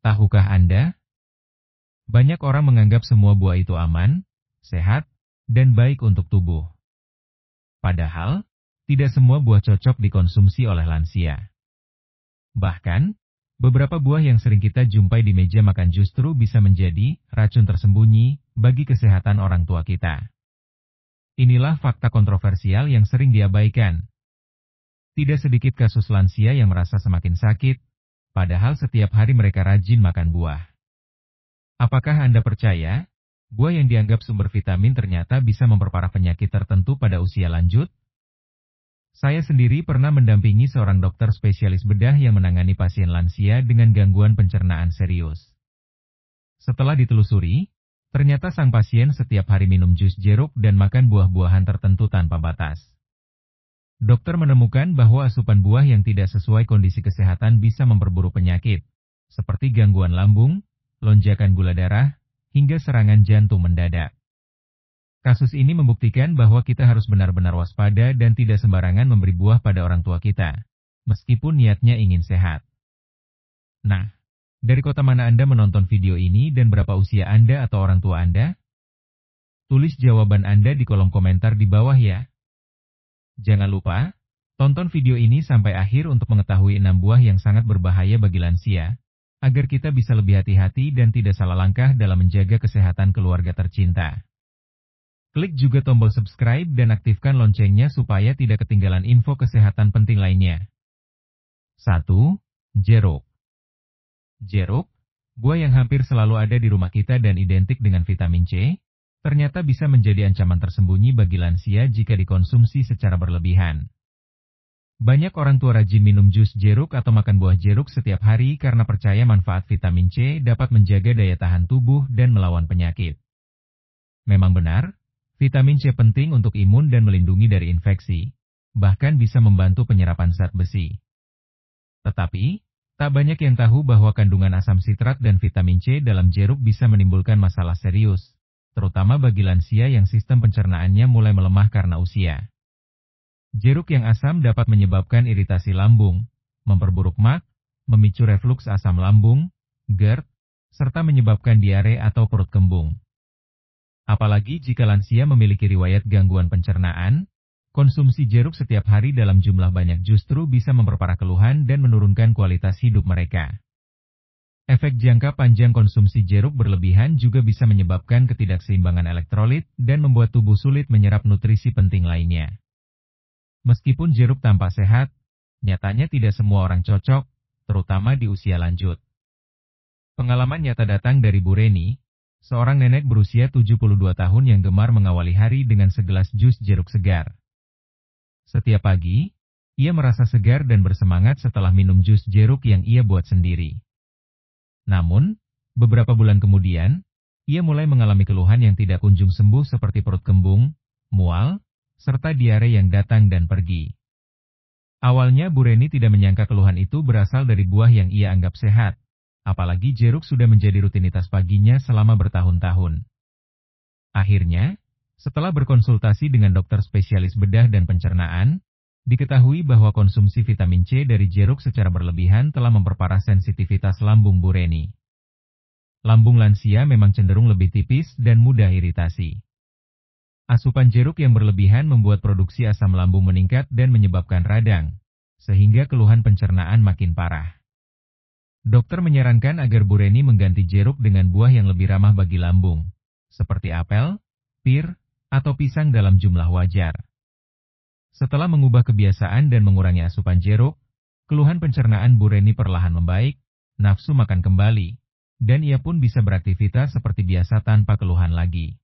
Tahukah Anda? Banyak orang menganggap semua buah itu aman, sehat, dan baik untuk tubuh. Padahal, tidak semua buah cocok dikonsumsi oleh lansia. Bahkan, beberapa buah yang sering kita jumpai di meja makan justru bisa menjadi racun tersembunyi bagi kesehatan orang tua kita. Inilah fakta kontroversial yang sering diabaikan. Tidak sedikit kasus lansia yang merasa semakin sakit, padahal setiap hari mereka rajin makan buah. Apakah Anda percaya, buah yang dianggap sumber vitamin ternyata bisa memperparah penyakit tertentu pada usia lanjut? Saya sendiri pernah mendampingi seorang dokter spesialis bedah yang menangani pasien lansia dengan gangguan pencernaan serius. Setelah ditelusuri, ternyata sang pasien setiap hari minum jus jeruk dan makan buah-buahan tertentu tanpa batas. Dokter menemukan bahwa asupan buah yang tidak sesuai kondisi kesehatan bisa memperburuk penyakit, seperti gangguan lambung, lonjakan gula darah, hingga serangan jantung mendadak. Kasus ini membuktikan bahwa kita harus benar-benar waspada dan tidak sembarangan memberi buah pada orang tua kita, meskipun niatnya ingin sehat. Nah, dari kota mana Anda menonton video ini dan berapa usia Anda atau orang tua Anda? Tulis jawaban Anda di kolom komentar di bawah ya. Jangan lupa, tonton video ini sampai akhir untuk mengetahui 6 buah yang sangat berbahaya bagi lansia, agar kita bisa lebih hati-hati dan tidak salah langkah dalam menjaga kesehatan keluarga tercinta. Klik juga tombol subscribe dan aktifkan loncengnya supaya tidak ketinggalan info kesehatan penting lainnya. 1. Jeruk. Jeruk, buah yang hampir selalu ada di rumah kita dan identik dengan vitamin C, ternyata bisa menjadi ancaman tersembunyi bagi lansia jika dikonsumsi secara berlebihan. Banyak orang tua rajin minum jus jeruk atau makan buah jeruk setiap hari karena percaya manfaat vitamin C dapat menjaga daya tahan tubuh dan melawan penyakit. Memang benar, vitamin C penting untuk imun dan melindungi dari infeksi, bahkan bisa membantu penyerapan zat besi. Tetapi, tak banyak yang tahu bahwa kandungan asam sitrat dan vitamin C dalam jeruk bisa menimbulkan masalah serius, terutama bagi lansia yang sistem pencernaannya mulai melemah karena usia. Jeruk yang asam dapat menyebabkan iritasi lambung, memperburuk MAG, memicu refluks asam lambung, GERD, serta menyebabkan diare atau perut kembung. Apalagi jika lansia memiliki riwayat gangguan pencernaan, konsumsi jeruk setiap hari dalam jumlah banyak justru bisa memperparah keluhan dan menurunkan kualitas hidup mereka. Efek jangka panjang konsumsi jeruk berlebihan juga bisa menyebabkan ketidakseimbangan elektrolit dan membuat tubuh sulit menyerap nutrisi penting lainnya. Meskipun jeruk tampak sehat, nyatanya tidak semua orang cocok, terutama di usia lanjut. Pengalaman nyata datang dari Bu Reni, seorang nenek berusia 72 tahun yang gemar mengawali hari dengan segelas jus jeruk segar. Setiap pagi, ia merasa segar dan bersemangat setelah minum jus jeruk yang ia buat sendiri. Namun, beberapa bulan kemudian, ia mulai mengalami keluhan yang tidak kunjung sembuh seperti perut kembung, mual, serta diare yang datang dan pergi. Awalnya Bu Reni tidak menyangka keluhan itu berasal dari buah yang ia anggap sehat, apalagi jeruk sudah menjadi rutinitas paginya selama bertahun-tahun. Akhirnya, setelah berkonsultasi dengan dokter spesialis bedah dan pencernaan, diketahui bahwa konsumsi vitamin C dari jeruk secara berlebihan telah memperparah sensitivitas lambung Bu Reni. Lambung lansia memang cenderung lebih tipis dan mudah iritasi. Asupan jeruk yang berlebihan membuat produksi asam lambung meningkat dan menyebabkan radang, sehingga keluhan pencernaan makin parah. Dokter menyarankan agar Bu Reni mengganti jeruk dengan buah yang lebih ramah bagi lambung, seperti apel, pir, atau pisang dalam jumlah wajar. Setelah mengubah kebiasaan dan mengurangi asupan jeruk, keluhan pencernaan Bu Reni perlahan membaik, nafsu makan kembali, dan ia pun bisa beraktivitas seperti biasa tanpa keluhan lagi.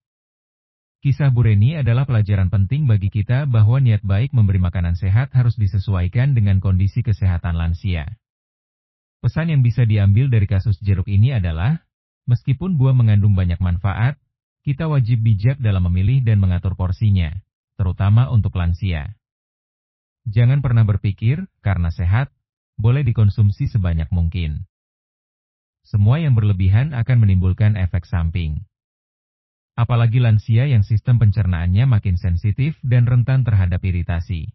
Kisah Bu Reni adalah pelajaran penting bagi kita bahwa niat baik memberi makanan sehat harus disesuaikan dengan kondisi kesehatan lansia. Pesan yang bisa diambil dari kasus jeruk ini adalah, meskipun buah mengandung banyak manfaat, kita wajib bijak dalam memilih dan mengatur porsinya, terutama untuk lansia. Jangan pernah berpikir, karena sehat, boleh dikonsumsi sebanyak mungkin. Semua yang berlebihan akan menimbulkan efek samping. Apalagi lansia yang sistem pencernaannya makin sensitif dan rentan terhadap iritasi.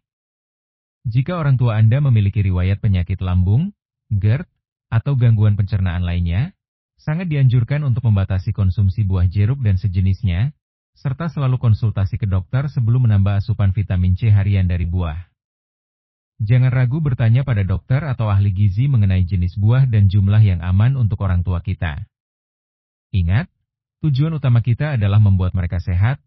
Jika orang tua Anda memiliki riwayat penyakit lambung, GERD, atau gangguan pencernaan lainnya, Sangat dianjurkan untuk membatasi konsumsi buah jeruk dan sejenisnya, serta selalu konsultasi ke dokter sebelum menambah asupan vitamin C harian dari buah. Jangan ragu bertanya pada dokter atau ahli gizi mengenai jenis buah dan jumlah yang aman untuk orang tua kita. Ingat, tujuan utama kita adalah membuat mereka sehat,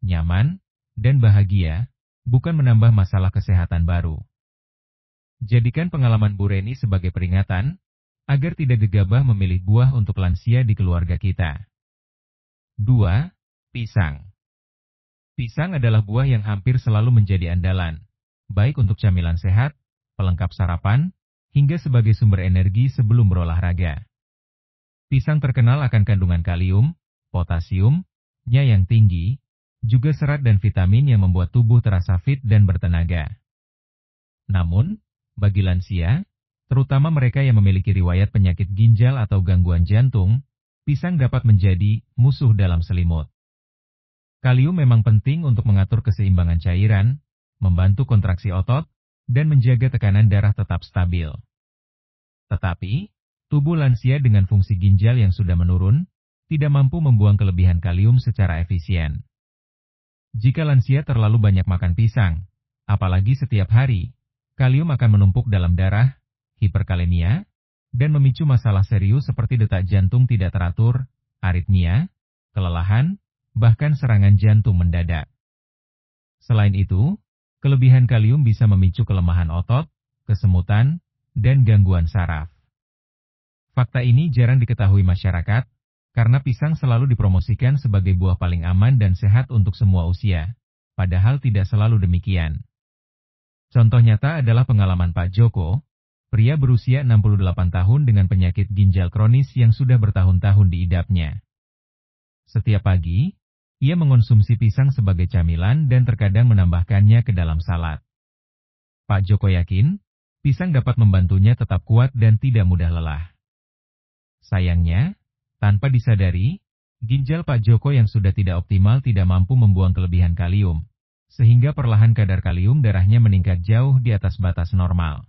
nyaman, dan bahagia, bukan menambah masalah kesehatan baru. Jadikan pengalaman Bu Reni sebagai peringatan, agar tidak gegabah memilih buah untuk lansia di keluarga kita. 2. Pisang. Pisang adalah buah yang hampir selalu menjadi andalan, baik untuk camilan sehat, pelengkap sarapan, hingga sebagai sumber energi sebelum berolahraga. Pisang terkenal akan kandungan kalium, potasium-nya yang tinggi, juga serat dan vitamin yang membuat tubuh terasa fit dan bertenaga. Namun, bagi lansia, terutama mereka yang memiliki riwayat penyakit ginjal atau gangguan jantung, pisang dapat menjadi musuh dalam selimut. Kalium memang penting untuk mengatur keseimbangan cairan, membantu kontraksi otot, dan menjaga tekanan darah tetap stabil. Tetapi, tubuh lansia dengan fungsi ginjal yang sudah menurun, tidak mampu membuang kelebihan kalium secara efisien. Jika lansia terlalu banyak makan pisang, apalagi setiap hari, kalium akan menumpuk dalam darah, hiperkalemia, dan memicu masalah serius seperti detak jantung tidak teratur, aritmia, kelelahan, bahkan serangan jantung mendadak. Selain itu, kelebihan kalium bisa memicu kelemahan otot, kesemutan, dan gangguan saraf. Fakta ini jarang diketahui masyarakat, karena pisang selalu dipromosikan sebagai buah paling aman dan sehat untuk semua usia, padahal tidak selalu demikian. Contoh nyata adalah pengalaman Pak Joko, pria berusia 68 tahun dengan penyakit ginjal kronis yang sudah bertahun-tahun diidapnya. Setiap pagi, ia mengonsumsi pisang sebagai camilan dan terkadang menambahkannya ke dalam salad. Pak Joko yakin, pisang dapat membantunya tetap kuat dan tidak mudah lelah. Sayangnya, tanpa disadari, ginjal Pak Joko yang sudah tidak optimal tidak mampu membuang kelebihan kalium, sehingga perlahan kadar kalium darahnya meningkat jauh di atas batas normal.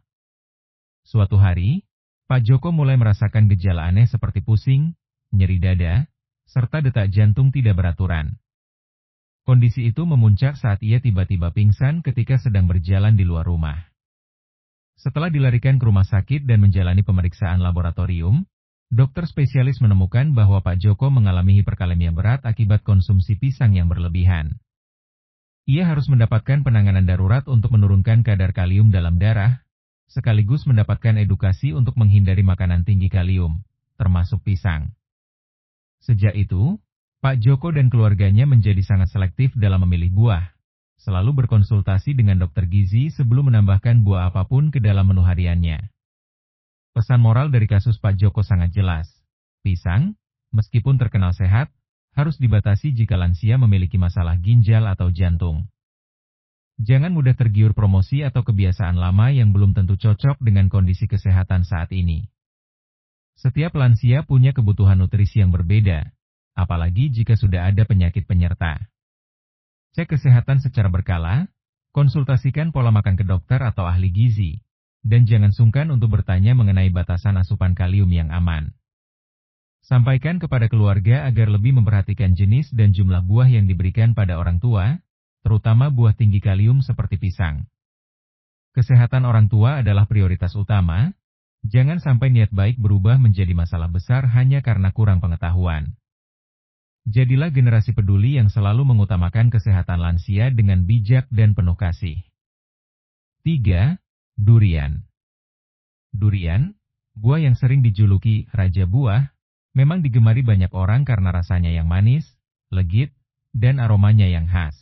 Suatu hari, Pak Joko mulai merasakan gejala aneh seperti pusing, nyeri dada, serta detak jantung tidak beraturan. Kondisi itu memuncak saat ia tiba-tiba pingsan ketika sedang berjalan di luar rumah. Setelah dilarikan ke rumah sakit dan menjalani pemeriksaan laboratorium, dokter spesialis menemukan bahwa Pak Joko mengalami hiperkalemia berat akibat konsumsi pisang yang berlebihan. Ia harus mendapatkan penanganan darurat untuk menurunkan kadar kalium dalam darah, sekaligus mendapatkan edukasi untuk menghindari makanan tinggi kalium, termasuk pisang. Sejak itu, Pak Joko dan keluarganya menjadi sangat selektif dalam memilih buah, selalu berkonsultasi dengan dokter gizi sebelum menambahkan buah apapun ke dalam menu hariannya. Pesan moral dari kasus Pak Joko sangat jelas. Pisang, meskipun terkenal sehat, harus dibatasi jika lansia memiliki masalah ginjal atau jantung. Jangan mudah tergiur promosi atau kebiasaan lama yang belum tentu cocok dengan kondisi kesehatan saat ini. Setiap lansia punya kebutuhan nutrisi yang berbeda, apalagi jika sudah ada penyakit penyerta. Cek kesehatan secara berkala, konsultasikan pola makan ke dokter atau ahli gizi, dan jangan sungkan untuk bertanya mengenai batasan asupan kalium yang aman. Sampaikan kepada keluarga agar lebih memperhatikan jenis dan jumlah buah yang diberikan pada orang tua, terutama buah tinggi kalium seperti pisang. Kesehatan orang tua adalah prioritas utama, jangan sampai niat baik berubah menjadi masalah besar hanya karena kurang pengetahuan. Jadilah generasi peduli yang selalu mengutamakan kesehatan lansia dengan bijak dan penuh kasih. 3. Durian. Durian, buah yang sering dijuluki raja buah, memang digemari banyak orang karena rasanya yang manis, legit, dan aromanya yang khas.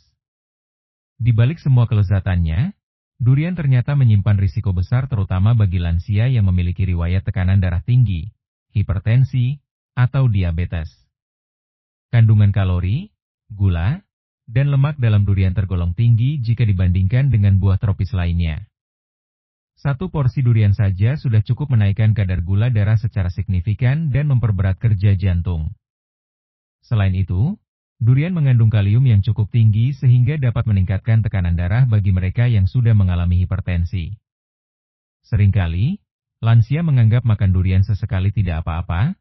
Di balik semua kelezatannya, durian ternyata menyimpan risiko besar terutama bagi lansia yang memiliki riwayat tekanan darah tinggi, hipertensi, atau diabetes. Kandungan kalori, gula, dan lemak dalam durian tergolong tinggi jika dibandingkan dengan buah tropis lainnya. Satu porsi durian saja sudah cukup menaikkan kadar gula darah secara signifikan dan memperberat kerja jantung. Selain itu, durian mengandung kalium yang cukup tinggi sehingga dapat meningkatkan tekanan darah bagi mereka yang sudah mengalami hipertensi. Seringkali, lansia menganggap makan durian sesekali tidak apa-apa,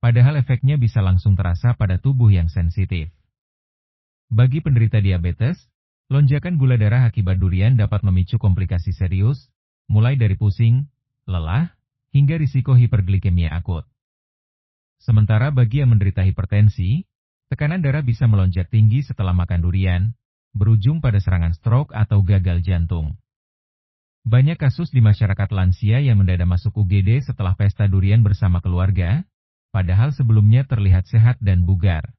padahal efeknya bisa langsung terasa pada tubuh yang sensitif. Bagi penderita diabetes, lonjakan gula darah akibat durian dapat memicu komplikasi serius, mulai dari pusing, lelah, hingga risiko hiperglikemia akut. Sementara bagi yang menderita hipertensi, tekanan darah bisa melonjak tinggi setelah makan durian, berujung pada serangan stroke atau gagal jantung. Banyak kasus di masyarakat lansia yang mendadak masuk UGD setelah pesta durian bersama keluarga, padahal sebelumnya terlihat sehat dan bugar.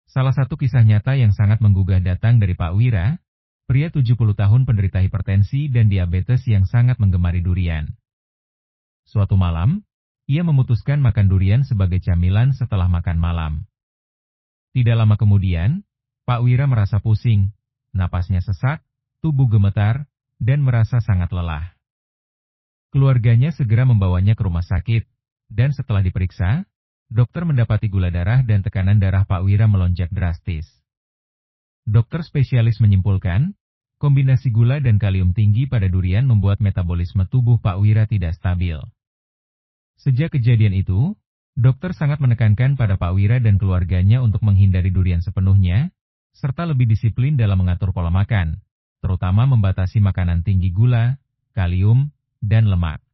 Salah satu kisah nyata yang sangat menggugah datang dari Pak Wira, pria 70 tahun penderita hipertensi dan diabetes yang sangat menggemari durian. Suatu malam, ia memutuskan makan durian sebagai camilan setelah makan malam. Tidak lama kemudian, Pak Wira merasa pusing, napasnya sesak, tubuh gemetar, dan merasa sangat lelah. Keluarganya segera membawanya ke rumah sakit, dan setelah diperiksa, dokter mendapati gula darah dan tekanan darah Pak Wira melonjak drastis. Dokter spesialis menyimpulkan, kombinasi gula dan kalium tinggi pada durian membuat metabolisme tubuh Pak Wira tidak stabil. Sejak kejadian itu, dokter sangat menekankan pada Pak Wira dan keluarganya untuk menghindari durian sepenuhnya, serta lebih disiplin dalam mengatur pola makan, terutama membatasi makanan tinggi gula, kalium, dan lemak.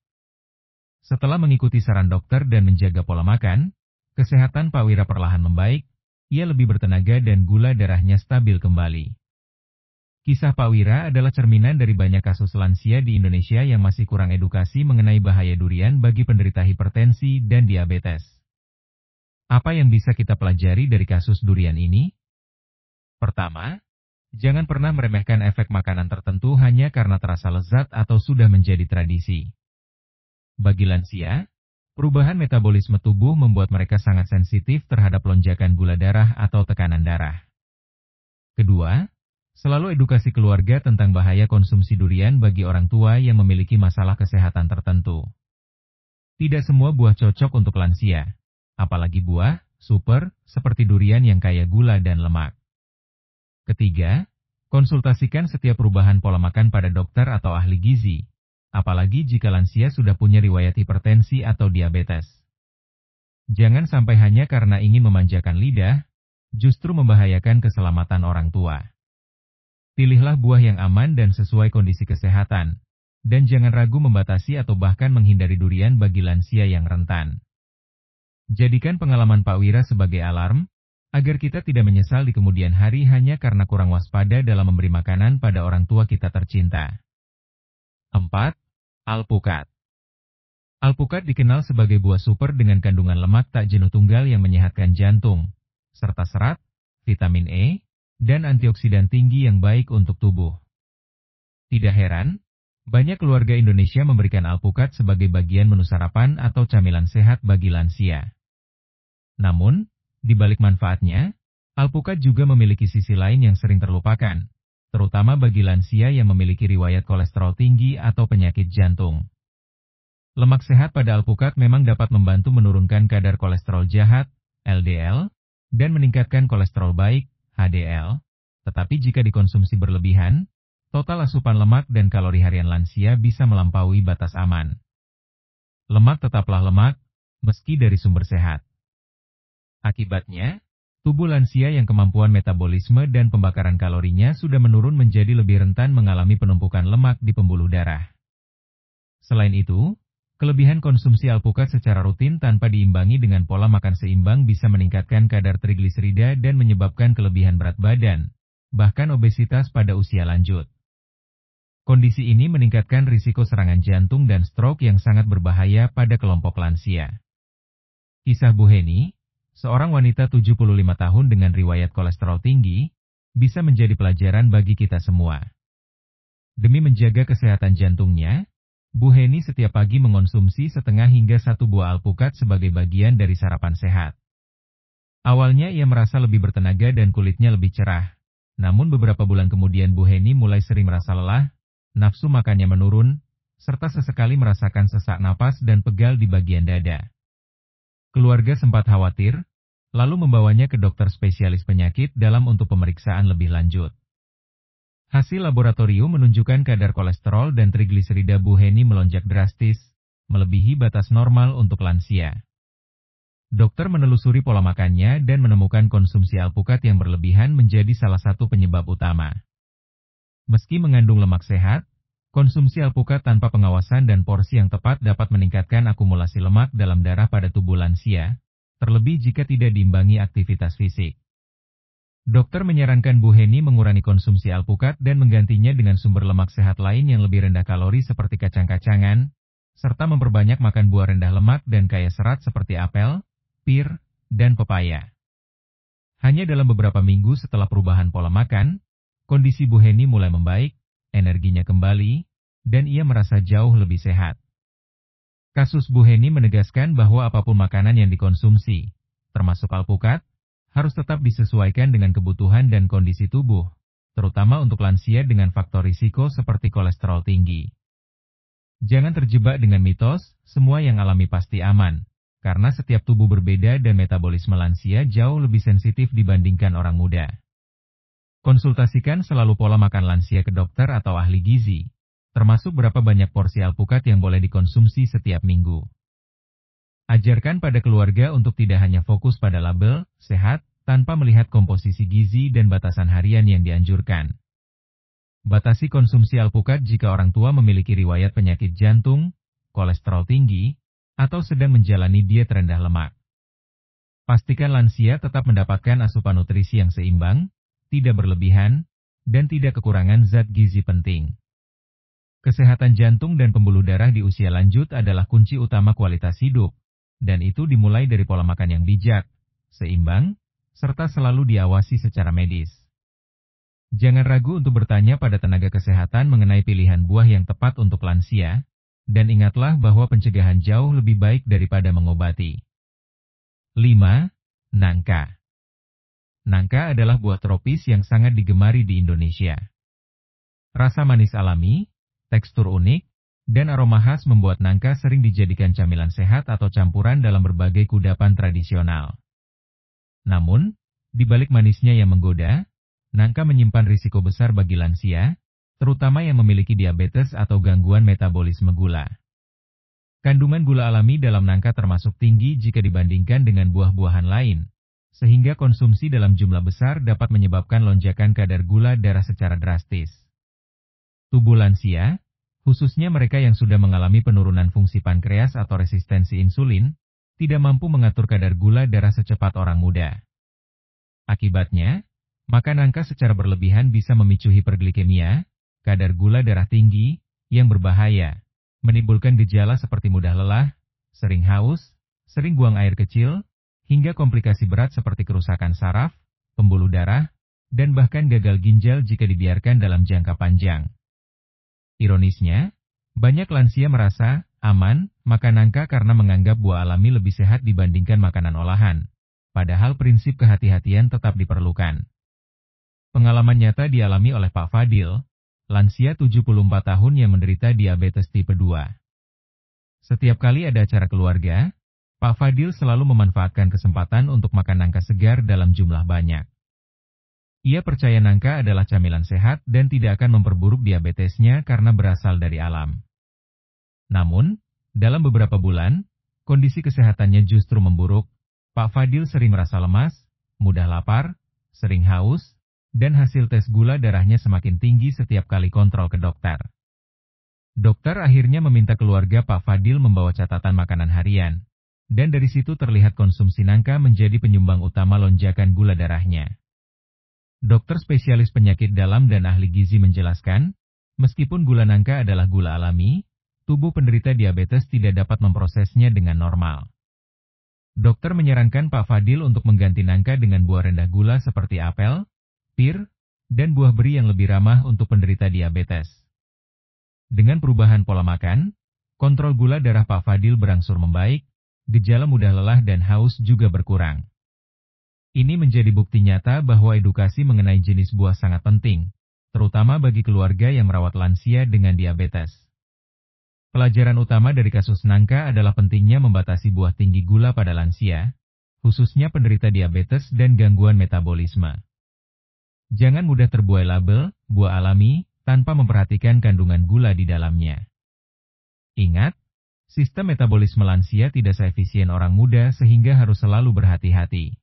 Setelah mengikuti saran dokter dan menjaga pola makan, kesehatan Pak Wira perlahan membaik, ia lebih bertenaga dan gula darahnya stabil kembali. Kisah Pak Wira adalah cerminan dari banyak kasus lansia di Indonesia yang masih kurang edukasi mengenai bahaya durian bagi penderita hipertensi dan diabetes. Apa yang bisa kita pelajari dari kasus durian ini? Pertama, jangan pernah meremehkan efek makanan tertentu hanya karena terasa lezat atau sudah menjadi tradisi. Bagi lansia, perubahan metabolisme tubuh membuat mereka sangat sensitif terhadap lonjakan gula darah atau tekanan darah. Kedua, selalu edukasi keluarga tentang bahaya konsumsi durian bagi orang tua yang memiliki masalah kesehatan tertentu. Tidak semua buah cocok untuk lansia, apalagi buah super seperti durian yang kaya gula dan lemak. Ketiga, konsultasikan setiap perubahan pola makan pada dokter atau ahli gizi, apalagi jika lansia sudah punya riwayat hipertensi atau diabetes. Jangan sampai hanya karena ingin memanjakan lidah, justru membahayakan keselamatan orang tua. Pilihlah buah yang aman dan sesuai kondisi kesehatan, dan jangan ragu membatasi atau bahkan menghindari durian bagi lansia yang rentan. Jadikan pengalaman Pak Wira sebagai alarm, agar kita tidak menyesal di kemudian hari hanya karena kurang waspada dalam memberi makanan pada orang tua kita tercinta. 4. Alpukat. Alpukat dikenal sebagai buah super dengan kandungan lemak tak jenuh tunggal yang menyehatkan jantung, serta serat, vitamin E, dan antioksidan tinggi yang baik untuk tubuh. Tidak heran, banyak keluarga Indonesia memberikan alpukat sebagai bagian menu sarapan atau camilan sehat bagi lansia. Namun, di balik manfaatnya, alpukat juga memiliki sisi lain yang sering terlupakan, terutama bagi lansia yang memiliki riwayat kolesterol tinggi atau penyakit jantung. Lemak sehat pada alpukat memang dapat membantu menurunkan kadar kolesterol jahat, LDL, dan meningkatkan kolesterol baik, HDL, tetapi jika dikonsumsi berlebihan, total asupan lemak dan kalori harian lansia bisa melampaui batas aman. Lemak tetaplah lemak, meski dari sumber sehat. Akibatnya, tubuh lansia yang kemampuan metabolisme dan pembakaran kalorinya sudah menurun menjadi lebih rentan mengalami penumpukan lemak di pembuluh darah. Selain itu, kelebihan konsumsi alpukat secara rutin tanpa diimbangi dengan pola makan seimbang bisa meningkatkan kadar trigliserida dan menyebabkan kelebihan berat badan, bahkan obesitas pada usia lanjut. Kondisi ini meningkatkan risiko serangan jantung dan stroke yang sangat berbahaya pada kelompok lansia. Kisah Bu Heni, seorang wanita 75 tahun dengan riwayat kolesterol tinggi, bisa menjadi pelajaran bagi kita semua. Demi menjaga kesehatan jantungnya, Bu Heni setiap pagi mengonsumsi setengah hingga 1 buah alpukat sebagai bagian dari sarapan sehat. Awalnya ia merasa lebih bertenaga dan kulitnya lebih cerah. Namun beberapa bulan kemudian Bu Heni mulai sering merasa lelah, nafsu makannya menurun, serta sesekali merasakan sesak napas dan pegal di bagian dada. Keluarga sempat khawatir, lalu membawanya ke dokter spesialis penyakit dalam untuk pemeriksaan lebih lanjut. Hasil laboratorium menunjukkan kadar kolesterol dan trigliserida Bu Heni melonjak drastis, melebihi batas normal untuk lansia. Dokter menelusuri pola makannya dan menemukan konsumsi alpukat yang berlebihan menjadi salah satu penyebab utama. Meski mengandung lemak sehat, konsumsi alpukat tanpa pengawasan dan porsi yang tepat dapat meningkatkan akumulasi lemak dalam darah pada tubuh lansia, terlebih jika tidak diimbangi aktivitas fisik. Dokter menyarankan Bu Heni mengurangi konsumsi alpukat dan menggantinya dengan sumber lemak sehat lain yang lebih rendah kalori seperti kacang-kacangan, serta memperbanyak makan buah rendah lemak dan kaya serat seperti apel, pir, dan pepaya. Hanya dalam beberapa minggu setelah perubahan pola makan, kondisi Bu Heni mulai membaik, energinya kembali, dan ia merasa jauh lebih sehat. Kasus Bu Heni menegaskan bahwa apapun makanan yang dikonsumsi, termasuk alpukat, harus tetap disesuaikan dengan kebutuhan dan kondisi tubuh, terutama untuk lansia dengan faktor risiko seperti kolesterol tinggi. Jangan terjebak dengan mitos, semua yang alami pasti aman. Karena setiap tubuh berbeda dan metabolisme lansia jauh lebih sensitif dibandingkan orang muda. Konsultasikan selalu pola makan lansia ke dokter atau ahli gizi, termasuk berapa banyak porsi alpukat yang boleh dikonsumsi setiap minggu. Ajarkan pada keluarga untuk tidak hanya fokus pada label sehat, tanpa melihat komposisi gizi dan batasan harian yang dianjurkan. Batasi konsumsi alpukat jika orang tua memiliki riwayat penyakit jantung, kolesterol tinggi, atau sedang menjalani diet rendah lemak. Pastikan lansia tetap mendapatkan asupan nutrisi yang seimbang, tidak berlebihan, dan tidak kekurangan zat gizi penting. Kesehatan jantung dan pembuluh darah di usia lanjut adalah kunci utama kualitas hidup, dan itu dimulai dari pola makan yang bijak, seimbang, serta selalu diawasi secara medis. Jangan ragu untuk bertanya pada tenaga kesehatan mengenai pilihan buah yang tepat untuk lansia, dan ingatlah bahwa pencegahan jauh lebih baik daripada mengobati. 5. Nangka. Nangka adalah buah tropis yang sangat digemari di Indonesia. Rasa manis alami, tekstur unik, dan aroma khas membuat nangka sering dijadikan camilan sehat atau campuran dalam berbagai kudapan tradisional. Namun, di balik manisnya yang menggoda, nangka menyimpan risiko besar bagi lansia, terutama yang memiliki diabetes atau gangguan metabolisme gula. Kandungan gula alami dalam nangka termasuk tinggi jika dibandingkan dengan buah-buahan lain, sehingga konsumsi dalam jumlah besar dapat menyebabkan lonjakan kadar gula darah secara drastis. Tubuh lansia, khususnya mereka yang sudah mengalami penurunan fungsi pankreas atau resistensi insulin, tidak mampu mengatur kadar gula darah secepat orang muda. Akibatnya, makan nangka secara berlebihan bisa memicu hiperglikemia, kadar gula darah tinggi, yang berbahaya, menimbulkan gejala seperti mudah lelah, sering haus, sering buang air kecil, hingga komplikasi berat seperti kerusakan saraf, pembuluh darah, dan bahkan gagal ginjal jika dibiarkan dalam jangka panjang. Ironisnya, banyak lansia merasa aman makan nangka karena menganggap buah alami lebih sehat dibandingkan makanan olahan, padahal prinsip kehati-hatian tetap diperlukan. Pengalaman nyata dialami oleh Pak Fadil, lansia 74 tahun yang menderita diabetes tipe 2. Setiap kali ada acara keluarga, Pak Fadil selalu memanfaatkan kesempatan untuk makan nangka segar dalam jumlah banyak. Ia percaya nangka adalah camilan sehat dan tidak akan memperburuk diabetesnya karena berasal dari alam. Namun, dalam beberapa bulan, kondisi kesehatannya justru memburuk. Pak Fadil sering merasa lemas, mudah lapar, sering haus, dan hasil tes gula darahnya semakin tinggi setiap kali kontrol ke dokter. Dokter akhirnya meminta keluarga Pak Fadil membawa catatan makanan harian, dan dari situ terlihat konsumsi nangka menjadi penyumbang utama lonjakan gula darahnya. Dokter spesialis penyakit dalam dan ahli gizi menjelaskan, meskipun gula nangka adalah gula alami, tubuh penderita diabetes tidak dapat memprosesnya dengan normal. Dokter menyarankan Pak Fadil untuk mengganti nangka dengan buah rendah gula seperti apel, pir, dan buah beri yang lebih ramah untuk penderita diabetes. Dengan perubahan pola makan, kontrol gula darah Pak Fadil berangsur membaik, gejala mudah lelah dan haus juga berkurang. Ini menjadi bukti nyata bahwa edukasi mengenai jenis buah sangat penting, terutama bagi keluarga yang merawat lansia dengan diabetes. Pelajaran utama dari kasus nangka adalah pentingnya membatasi buah tinggi gula pada lansia, khususnya penderita diabetes dan gangguan metabolisme. Jangan mudah terbuai label buah alami tanpa memperhatikan kandungan gula di dalamnya. Ingat, Sistem metabolisme lansia tidak seefisien orang muda sehingga harus selalu berhati-hati.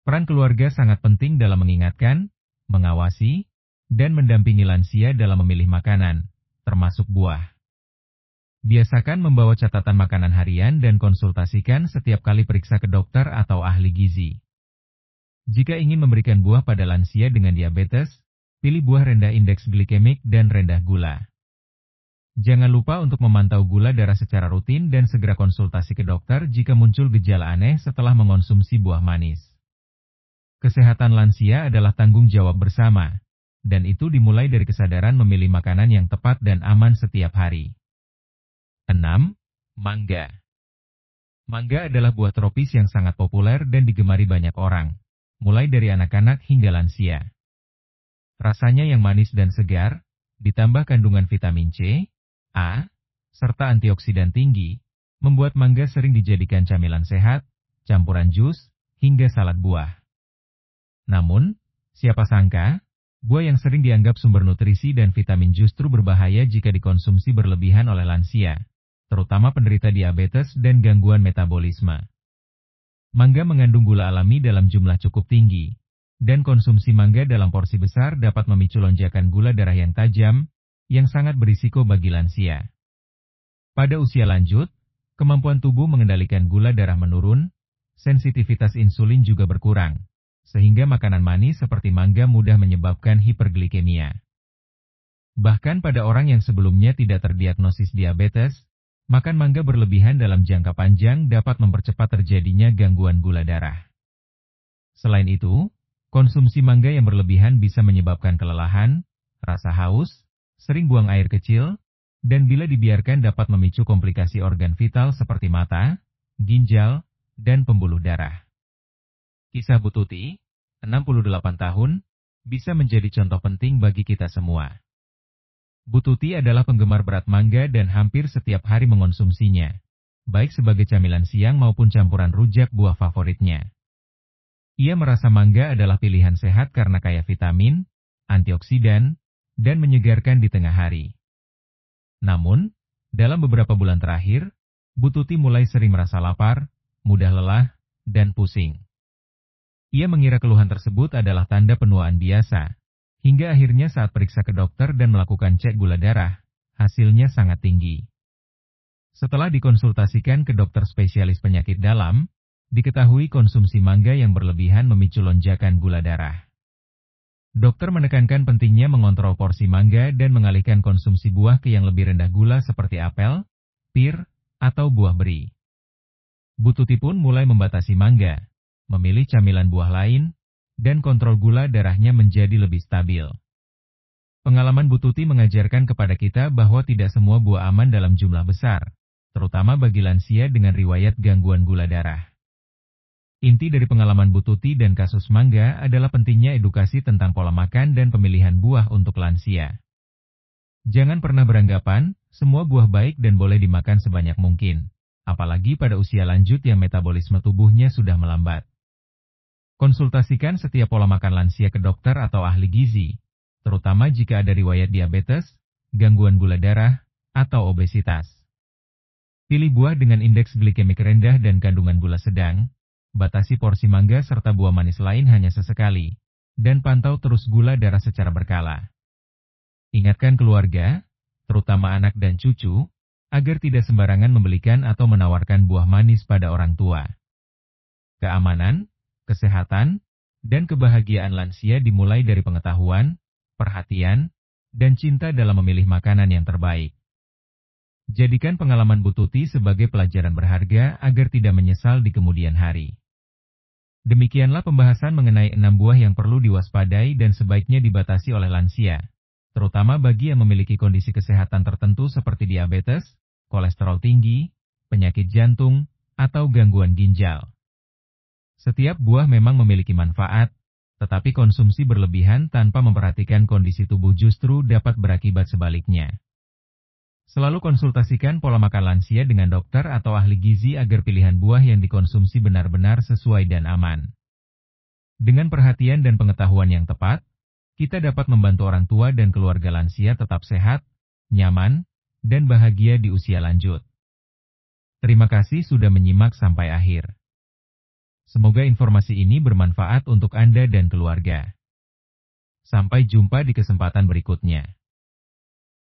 Peran keluarga sangat penting dalam mengingatkan, mengawasi, dan mendampingi lansia dalam memilih makanan, termasuk buah. Biasakan membawa catatan makanan harian dan konsultasikan setiap kali periksa ke dokter atau ahli gizi. Jika ingin memberikan buah pada lansia dengan diabetes, pilih buah rendah indeks glikemik dan rendah gula. Jangan lupa untuk memantau gula darah secara rutin dan segera konsultasi ke dokter jika muncul gejala aneh setelah mengonsumsi buah manis. Kesehatan lansia adalah tanggung jawab bersama, dan itu dimulai dari kesadaran memilih makanan yang tepat dan aman setiap hari. 6. Mangga. Mangga adalah buah tropis yang sangat populer dan digemari banyak orang, mulai dari anak-anak hingga lansia. Rasanya yang manis dan segar, ditambah kandungan vitamin C, A, serta antioksidan tinggi, membuat mangga sering dijadikan camilan sehat, campuran jus, hingga salad buah. Namun, siapa sangka, buah yang sering dianggap sumber nutrisi dan vitamin justru berbahaya jika dikonsumsi berlebihan oleh lansia, terutama penderita diabetes dan gangguan metabolisme. Mangga mengandung gula alami dalam jumlah cukup tinggi, dan konsumsi mangga dalam porsi besar dapat memicu lonjakan gula darah yang tajam, yang sangat berisiko bagi lansia. Pada usia lanjut, kemampuan tubuh mengendalikan gula darah menurun, sensitivitas insulin juga berkurang, sehingga makanan manis seperti mangga mudah menyebabkan hiperglikemia. Bahkan pada orang yang sebelumnya tidak terdiagnosis diabetes, makan mangga berlebihan dalam jangka panjang dapat mempercepat terjadinya gangguan gula darah. Selain itu, konsumsi mangga yang berlebihan bisa menyebabkan kelelahan, rasa haus, sering buang air kecil, dan bila dibiarkan dapat memicu komplikasi organ vital seperti mata, ginjal, dan pembuluh darah. Kisah Bu Tuti, 68 tahun, bisa menjadi contoh penting bagi kita semua. Bu Tuti adalah penggemar berat mangga dan hampir setiap hari mengonsumsinya, baik sebagai camilan siang maupun campuran rujak buah favoritnya. Ia merasa mangga adalah pilihan sehat karena kaya vitamin, antioksidan, dan menyegarkan di tengah hari. Namun, dalam beberapa bulan terakhir, Bu Tuti mulai sering merasa lapar, mudah lelah, dan pusing. Ia mengira keluhan tersebut adalah tanda penuaan biasa, hingga akhirnya saat periksa ke dokter dan melakukan cek gula darah, hasilnya sangat tinggi. Setelah dikonsultasikan ke dokter spesialis penyakit dalam, diketahui konsumsi mangga yang berlebihan memicu lonjakan gula darah. Dokter menekankan pentingnya mengontrol porsi mangga dan mengalihkan konsumsi buah ke yang lebih rendah gula seperti apel, pir, atau buah beri. Bu Tuti pun mulai membatasi mangga, memilih camilan buah lain, dan kontrol gula darahnya menjadi lebih stabil. Pengalaman Bu Tuti mengajarkan kepada kita bahwa tidak semua buah aman dalam jumlah besar, terutama bagi lansia dengan riwayat gangguan gula darah. Inti dari pengalaman Bu Tuti dan kasus mangga adalah pentingnya edukasi tentang pola makan dan pemilihan buah untuk lansia. Jangan pernah beranggapan, semua buah baik dan boleh dimakan sebanyak mungkin, apalagi pada usia lanjut yang metabolisme tubuhnya sudah melambat. Konsultasikan setiap pola makan lansia ke dokter atau ahli gizi, terutama jika ada riwayat diabetes, gangguan gula darah, atau obesitas. Pilih buah dengan indeks glikemik rendah dan kandungan gula sedang. Batasi porsi mangga serta buah manis lain hanya sesekali, dan pantau terus gula darah secara berkala. Ingatkan keluarga, terutama anak dan cucu, agar tidak sembarangan membelikan atau menawarkan buah manis pada orang tua. Keamanan, kesehatan, dan kebahagiaan lansia dimulai dari pengetahuan, perhatian, dan cinta dalam memilih makanan yang terbaik. Jadikan pengalaman Bu Tuti sebagai pelajaran berharga agar tidak menyesal di kemudian hari. Demikianlah pembahasan mengenai 6 buah yang perlu diwaspadai dan sebaiknya dibatasi oleh lansia, terutama bagi yang memiliki kondisi kesehatan tertentu seperti diabetes, kolesterol tinggi, penyakit jantung, atau gangguan ginjal. Setiap buah memang memiliki manfaat, tetapi konsumsi berlebihan tanpa memperhatikan kondisi tubuh justru dapat berakibat sebaliknya. Selalu konsultasikan pola makan lansia dengan dokter atau ahli gizi agar pilihan buah yang dikonsumsi benar-benar sesuai dan aman. Dengan perhatian dan pengetahuan yang tepat, kita dapat membantu orang tua dan keluarga lansia tetap sehat, nyaman, dan bahagia di usia lanjut. Terima kasih sudah menyimak sampai akhir. Semoga informasi ini bermanfaat untuk Anda dan keluarga. Sampai jumpa di kesempatan berikutnya.